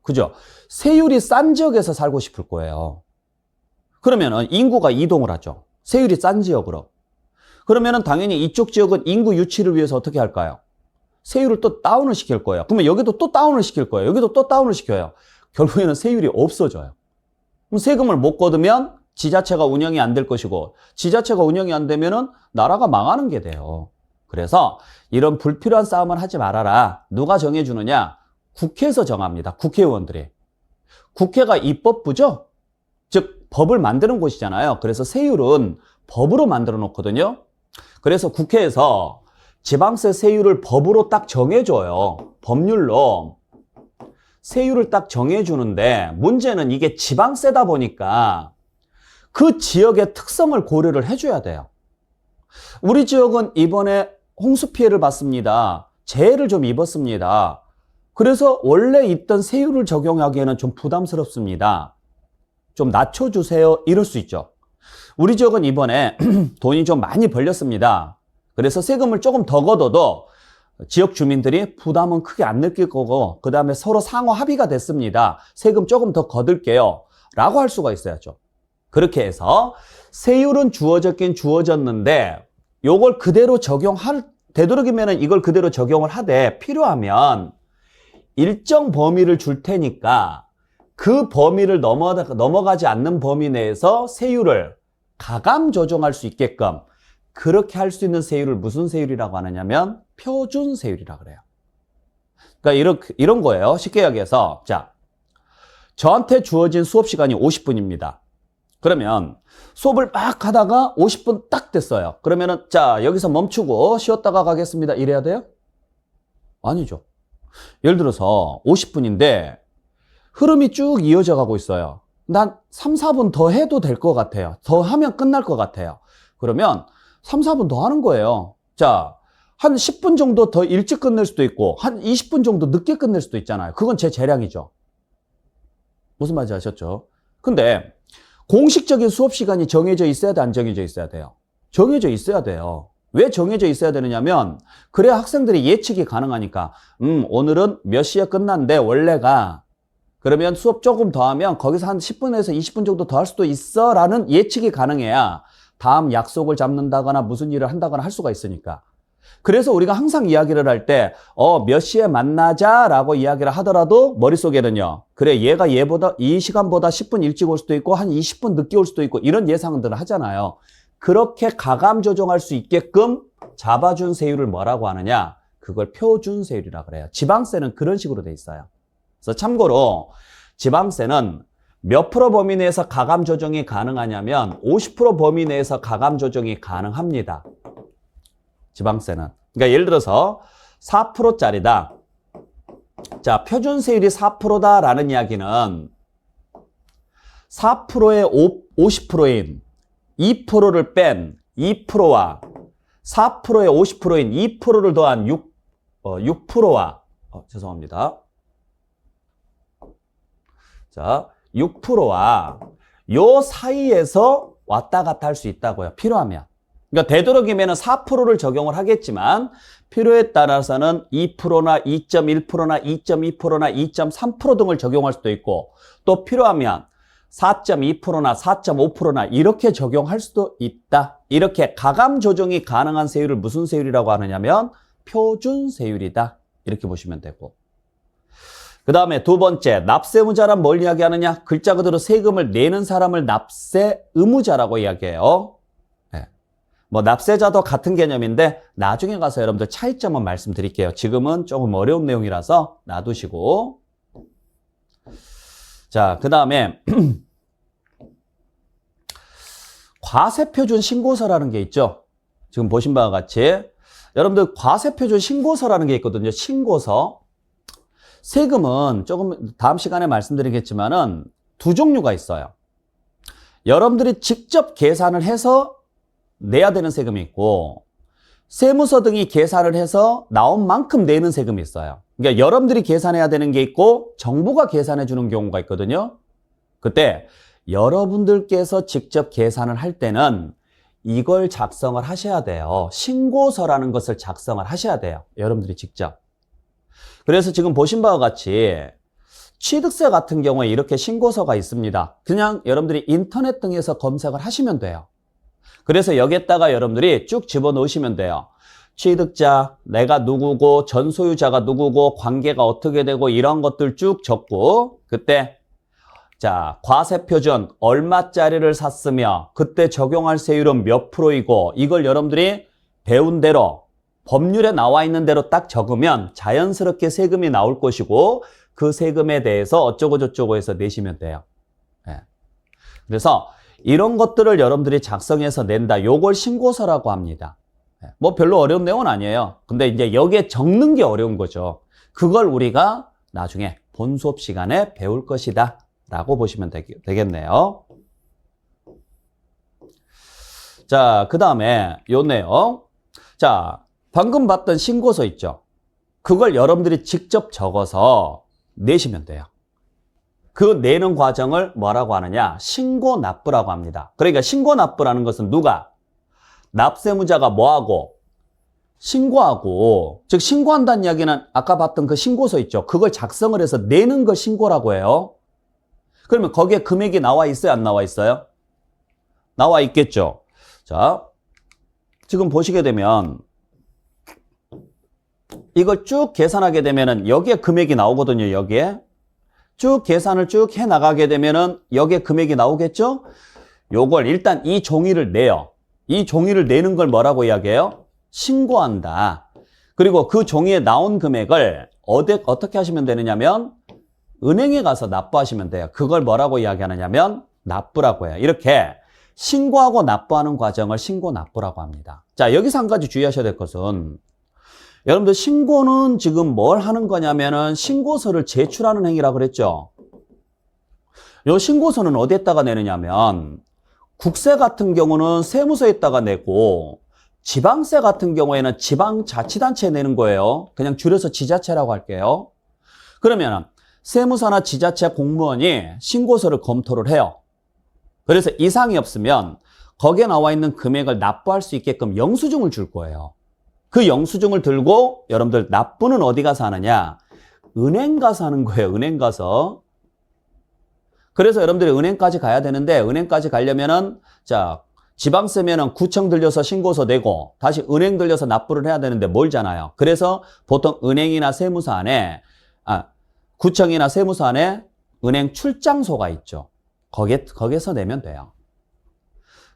그죠? 세율이 싼 지역에서 살고 싶을 거예요. 그러면은 인구가 이동을 하죠. 세율이 싼 지역으로. 그러면은 당연히 이쪽 지역은 인구 유치를 위해서 어떻게 할까요? 세율을 또 다운을 시킬 거예요. 그러면 여기도 또 다운을 시킬 거예요. 여기도 또 다운을 시켜요. 결국에는 세율이 없어져요. 그럼 세금을 못 거두면 지자체가 운영이 안 될 것이고 지자체가 운영이 안 되면은 나라가 망하는 게 돼요. 그래서 이런 불필요한 싸움을 하지 말아라. 누가 정해주느냐? 국회에서 정합니다. 국회의원들이. 국회가 입법부죠? 즉 법을 만드는 곳이잖아요. 그래서 세율은 법으로 만들어 놓거든요. 그래서 국회에서 지방세 세율을 법으로 딱 정해줘요. 법률로 세율을 딱 정해주는데 문제는 이게 지방세다 보니까 그 지역의 특성을 고려를 해줘야 돼요. 우리 지역은 이번에 홍수 피해를 봤습니다. 재해를 좀 입었습니다. 그래서 원래 있던 세율을 적용하기에는 좀 부담스럽습니다. 좀 낮춰주세요. 이럴 수 있죠. 우리 지역은 이번에 돈이 좀 많이 벌렸습니다. 그래서 세금을 조금 더 걷어도 지역 주민들이 부담은 크게 안 느낄 거고 그 다음에 서로 상호 합의가 됐습니다. 세금 조금 더 거둘게요. 라고 할 수가 있어야죠. 그렇게 해서 세율은 주어졌긴 주어졌는데 요걸 그대로 되도록이면 이걸 그대로 적용을 하되 필요하면 일정 범위를 줄 테니까 그 범위를 넘어가지 않는 범위 내에서 세율을 가감 조정할 수 있게끔 그렇게 할 수 있는 세율을 무슨 세율이라고 하느냐면 표준세율이라고 그래요. 그러니까 이런 거예요. 쉽게 이야기해서 자, 저한테 주어진 수업 시간이 50분입니다. 그러면 수업을 막 하다가 50분 딱 됐어요. 그러면은 자, 여기서 멈추고 쉬었다가 가겠습니다. 이래야 돼요? 아니죠. 예를 들어서 50분인데 흐름이 쭉 이어져 가고 있어요. 난 3, 4분 더 해도 될 것 같아요. 더 하면 끝날 것 같아요. 그러면 3, 4분 더 하는 거예요. 자, 한 10분 정도 더 일찍 끝낼 수도 있고 한 20분 정도 늦게 끝낼 수도 있잖아요. 그건 제 재량이죠. 무슨 말인지 아셨죠? 근데 공식적인 수업 시간이 정해져 있어야 돼, 안 정해져 있어야 돼요? 정해져 있어야 돼요. 왜 정해져 있어야 되느냐면 그래야 학생들이 예측이 가능하니까 오늘은 몇 시에 끝난대 원래가 그러면 수업 조금 더 하면 거기서 한 10분에서 20분 정도 더 할 수도 있어 라는 예측이 가능해야 다음 약속을 잡는다거나 무슨 일을 한다거나 할 수가 있으니까. 그래서 우리가 항상 이야기를 할 때 몇 시에 만나자 라고 이야기를 하더라도 머릿속에는요, 그래 얘가 얘보다 이 시간보다 10분 일찍 올 수도 있고 한 20분 늦게 올 수도 있고 이런 예상들을 하잖아요. 그렇게 가감 조정할 수 있게끔 잡아준 세율을 뭐라고 하느냐, 그걸 표준 세율이라고 그래요. 지방세는 그런 식으로 돼 있어요. 그래서 참고로 지방세는 몇 프로 범위 내에서 가감 조정이 가능하냐면 50% 범위 내에서 가감 조정이 가능합니다. 지방세는. 그러니까 예를 들어서 4%짜리다. 자, 표준세율이 4%다라는 이야기는 4%의 50%인 2%를 뺀 2%와 4%의 50%인 2%를 더한 6%와 죄송합니다. 자, 6%와 요 사이에서 왔다 갔다 할 수 있다고요. 필요하면. 그러니까 되도록이면 4%를 적용을 하겠지만 필요에 따라서는 2%나 2.1%나 2.2%나 2.3% 등을 적용할 수도 있고 또 필요하면 4.2%나 4.5%나 이렇게 적용할 수도 있다. 이렇게 가감 조정이 가능한 세율을 무슨 세율이라고 하느냐면 표준 세율이다. 이렇게 보시면 되고. 그 다음에 두 번째, 납세 의무자란 뭘 이야기하느냐? 글자 그대로 세금을 내는 사람을 납세 의무자라고 이야기해요. 네. 뭐 납세자도 같은 개념인데 나중에 가서 여러분들 차이점은 말씀드릴게요. 지금은 조금 어려운 내용이라서 놔두시고. 자, 그 다음에 과세표준 신고서라는 게 있죠. 지금 보신 바와 같이 여러분들 과세표준 신고서라는 게 있거든요. 신고서. 세금은 조금 다음 시간에 말씀드리겠지만은 두 종류가 있어요. 여러분들이 직접 계산을 해서 내야 되는 세금이 있고 세무서 등이 계산을 해서 나온 만큼 내는 세금이 있어요. 그러니까 여러분들이 계산해야 되는 게 있고 정부가 계산해 주는 경우가 있거든요. 그때 여러분들께서 직접 계산을 할 때는 이걸 작성을 하셔야 돼요. 신고서라는 것을 작성을 하셔야 돼요. 여러분들이 직접. 그래서 지금 보신 바와 같이 취득세 같은 경우에 이렇게 신고서가 있습니다. 그냥 여러분들이 인터넷 등에서 검색을 하시면 돼요. 그래서 여기에다가 여러분들이 쭉 집어넣으시면 돼요. 취득자, 내가 누구고, 전소유자가 누구고, 관계가 어떻게 되고 이런 것들 쭉 적고 그때 자, 과세표준 얼마짜리를 샀으며 그때 적용할 세율은 몇 프로이고 이걸 여러분들이 배운 대로 법률에 나와 있는 대로 딱 적으면 자연스럽게 세금이 나올 것이고 그 세금에 대해서 어쩌고 저쩌고 해서 내시면 돼요. 네. 그래서 이런 것들을 여러분들이 작성해서 낸다. 요걸 신고서라고 합니다. 네. 뭐 별로 어려운 내용은 아니에요. 근데 이제 여기에 적는 게 어려운 거죠. 그걸 우리가 나중에 본 수업 시간에 배울 것이다 라고 보시면 되겠네요. 자, 그 다음에 요 내용. 자, 방금 봤던 신고서 있죠. 그걸 여러분들이 직접 적어서 내시면 돼요. 그 내는 과정을 뭐라고 하느냐? 신고납부라고 합니다. 그러니까 신고납부라는 것은 누가? 납세의무자가 뭐하고? 신고하고, 즉 신고한다는 이야기는 아까 봤던 그 신고서 있죠. 그걸 작성을 해서 내는 걸 신고라고 해요. 그러면 거기에 금액이 나와 있어요? 안 나와 있어요? 나와 있겠죠. 자, 지금 보시게 되면 이걸 쭉 계산하게 되면은 여기에 금액이 나오거든요. 여기에 쭉 계산을 쭉 해 나가게 되면은 여기에 금액이 나오겠죠. 요걸 일단 이 종이를 내요. 이 종이를 내는 걸 뭐라고 이야기해요? 신고한다. 그리고 그 종이에 나온 금액을 어떻게 하시면 되느냐면 은행에 가서 납부하시면 돼요. 그걸 뭐라고 이야기하느냐면 납부라고 해요. 이렇게 신고하고 납부하는 과정을 신고납부라고 합니다. 자, 여기서 한 가지 주의하셔야 될 것은 여러분들 신고는 지금 뭘 하는 거냐면은 신고서를 제출하는 행위라고 그랬죠. 이 신고서는 어디에다가 내느냐면 국세 같은 경우는 세무서에다가 내고 지방세 같은 경우에는 지방자치단체에 내는 거예요. 그냥 줄여서 지자체라고 할게요. 그러면 세무서나 지자체 공무원이 신고서를 검토를 해요. 그래서 이상이 없으면 거기에 나와 있는 금액을 납부할 수 있게끔 영수증을 줄 거예요. 그 영수증을 들고 여러분들 납부는 어디 가서 하느냐? 은행 가서 하는 거예요. 은행 가서. 그래서 여러분들이 은행까지 가야 되는데 은행까지 가려면은 자 지방세면은 구청 들려서 신고서 내고 다시 은행 들려서 납부를 해야 되는데 멀잖아요. 그래서 보통 은행이나 세무서 안에 구청이나 세무서 안에 은행 출장소가 있죠. 거기에서 내면 돼요.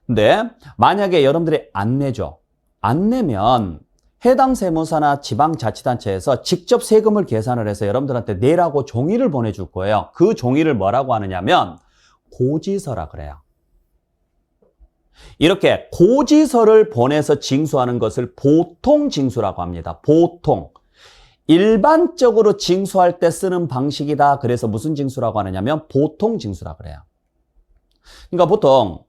근데 만약에 여러분들이 안 내죠. 안 내면 해당 세무서나 지방자치단체에서 직접 세금을 계산을 해서 여러분들한테 내라고 종이를 보내줄 거예요. 그 종이를 뭐라고 하느냐면 고지서라 그래요. 이렇게 고지서를 보내서 징수하는 것을 보통징수라고 합니다. 보통. 일반적으로 징수할 때 쓰는 방식이다. 그래서 무슨 징수라고 하느냐면 보통징수라고 그래요. 그러니까 보통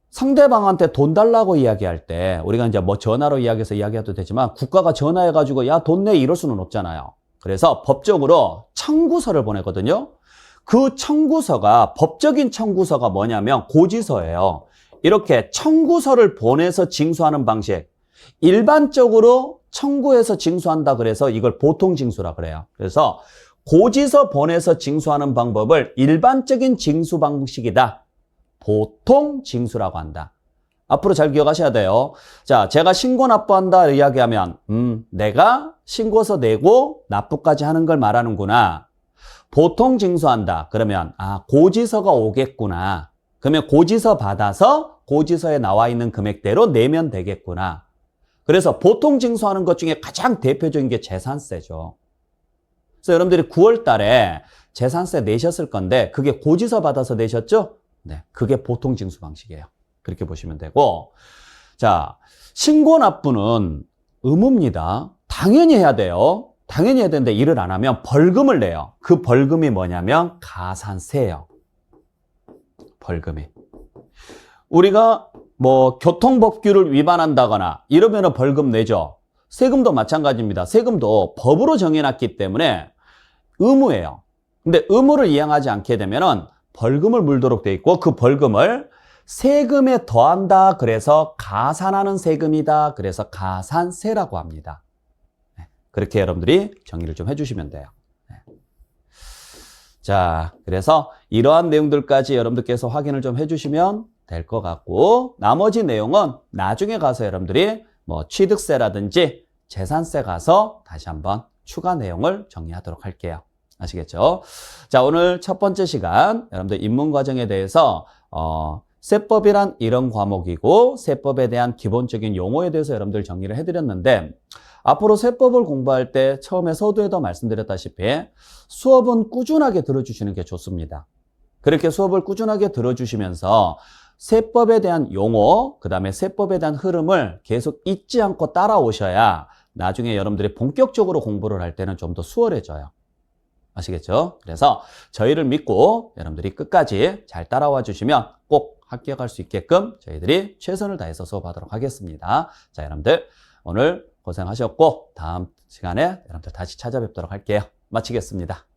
상대방한테 돈 달라고 이야기할 때 우리가 이제 뭐 전화로 이야기해서 이야기해도 되지만 국가가 전화해가지고 야, 돈 내 이럴 수는 없잖아요. 그래서 법적으로 청구서를 보내거든요. 그 청구서가 법적인 청구서가 뭐냐면 고지서예요. 이렇게 청구서를 보내서 징수하는 방식. 일반적으로 청구해서 징수한다 그래서 이걸 보통징수라 그래요. 그래서 고지서 보내서 징수하는 방법을 일반적인 징수 방식이다. 보통징수라고 한다. 앞으로 잘 기억하셔야 돼요. 자, 제가 신고 납부한다 이야기하면 내가 신고서 내고 납부까지 하는 걸 말하는구나. 보통징수한다. 그러면 고지서가 오겠구나. 그러면 고지서 받아서 고지서에 나와 있는 금액대로 내면 되겠구나. 그래서 보통징수하는 것 중에 가장 대표적인 게 재산세죠. 그래서 여러분들이 9월 달에 재산세 내셨을 건데 그게 고지서 받아서 내셨죠? 네, 그게 보통징수 방식이에요. 그렇게 보시면 되고, 자, 신고 납부는 의무입니다. 당연히 해야 돼요. 당연히 해야 되는데 일을 안 하면 벌금을 내요. 그 벌금이 뭐냐면 가산세예요. 벌금이. 우리가 뭐 교통법규를 위반한다거나 이러면 벌금 내죠. 세금도 마찬가지입니다. 세금도 법으로 정해놨기 때문에 의무예요. 근데 의무를 이행하지 않게 되면은 벌금을 물도록 돼 있고 그 벌금을 세금에 더한다. 그래서 가산하는 세금이다. 그래서 가산세라고 합니다. 그렇게 여러분들이 정리를 좀 해주시면 돼요. 자, 그래서 이러한 내용들까지 여러분들께서 확인을 좀 해주시면 될 것 같고 나머지 내용은 나중에 가서 여러분들이 뭐 취득세라든지 재산세 가서 다시 한번 추가 내용을 정리하도록 할게요. 아시겠죠? 자, 오늘 첫 번째 시간 여러분들 입문 과정에 대해서 세법이란 이런 과목이고 세법에 대한 기본적인 용어에 대해서 여러분들 정리를 해드렸는데 앞으로 세법을 공부할 때 처음에 서두에도 말씀드렸다시피 수업은 꾸준하게 들어주시는 게 좋습니다. 그렇게 수업을 꾸준하게 들어주시면서 세법에 대한 용어, 그 다음에 세법에 대한 흐름을 계속 잊지 않고 따라오셔야 나중에 여러분들이 본격적으로 공부를 할 때는 좀 더 수월해져요. 아시겠죠? 그래서 저희를 믿고 여러분들이 끝까지 잘 따라와 주시면 꼭 합격할 수 있게끔 저희들이 최선을 다해서 수업하도록 하겠습니다. 자, 여러분들 오늘 고생하셨고 다음 시간에 여러분들 다시 찾아뵙도록 할게요. 마치겠습니다.